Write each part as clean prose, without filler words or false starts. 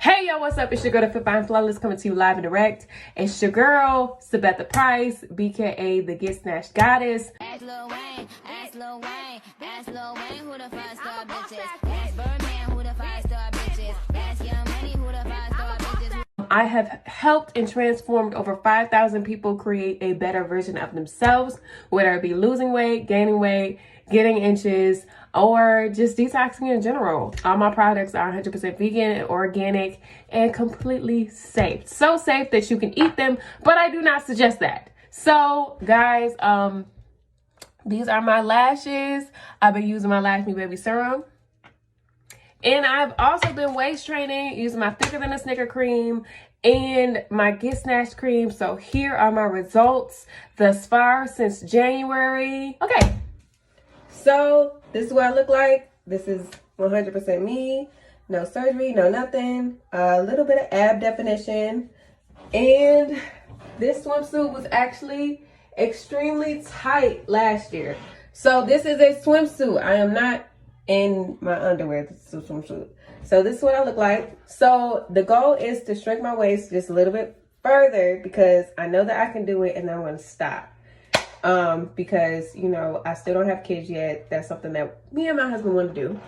Hey y'all, what's up? It's your girl, the Fit Fine Flawless, coming to you live and direct. It's your girl, Sabetha Price, BKA the Get Snatched Goddess. Ask Lil Wayne, ask Lil Wayne, ask Lil Wayne who the 5-star bitches. Ask Birdman who the 5-star bitches. Ask Young Money who the 5-star bitches. I have helped and transformed over 5,000 people create a better version of themselves, whether it be losing weight, gaining weight, getting inches, or just detoxing in general. All my products are 100% vegan, organic, and completely safe. So safe that you can eat them, but I do not suggest that. So guys, these are my lashes. I've been using my Lash Me Baby Serum. And I've also been waist training using my Thicker Than a Snicker cream and my Get Snatched cream. So here are my results thus far since January. Okay, so this is what I look like. This is 100% me. No surgery, no nothing. A little bit of ab definition. And this swimsuit was actually extremely tight last year. So this is a swimsuit. I am not in my underwear. This is a swimsuit. So this is what I look like. So the goal is to shrink my waist just a little bit further because I know that I can do it, and then I'm going to stop. Because, you know, I still don't have kids yet. That's something that me and my husband want to do.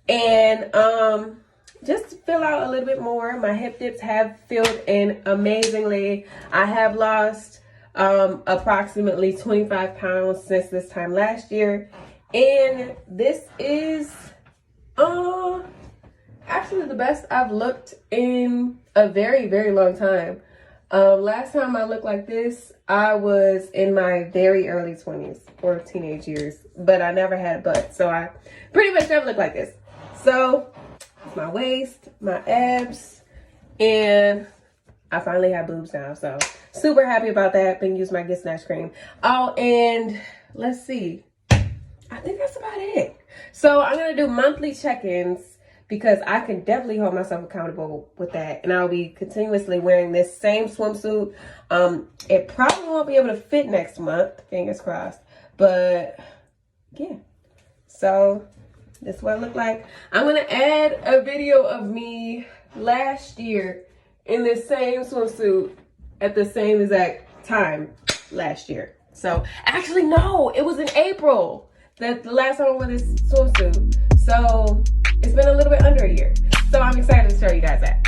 And just to fill out a little bit more. My hip dips have filled in amazingly. I have lost approximately 25 pounds since this time last year. And this is actually the best I've looked in a very, very long time. Last time I looked like this, I was in my very early 20s or teenage years, but I never had a butt. So I pretty much never looked like this. So my waist, my abs, and I finally have boobs now. So super happy about that. Been using my Get Snatched cream. Oh, and let's see. I think that's about it. So I'm going to do monthly check-ins because I can definitely hold myself accountable with that. And I'll be continuously wearing this same swimsuit. It probably won't be able to fit next month, fingers crossed. But yeah, so this is what I look like. I'm going to add a video of me last year in this same swimsuit at the same exact time last year. So actually, no, it was in April. That's the last time I wore this swimsuit. So it's been a little bit under a year. So I'm excited to show you guys that.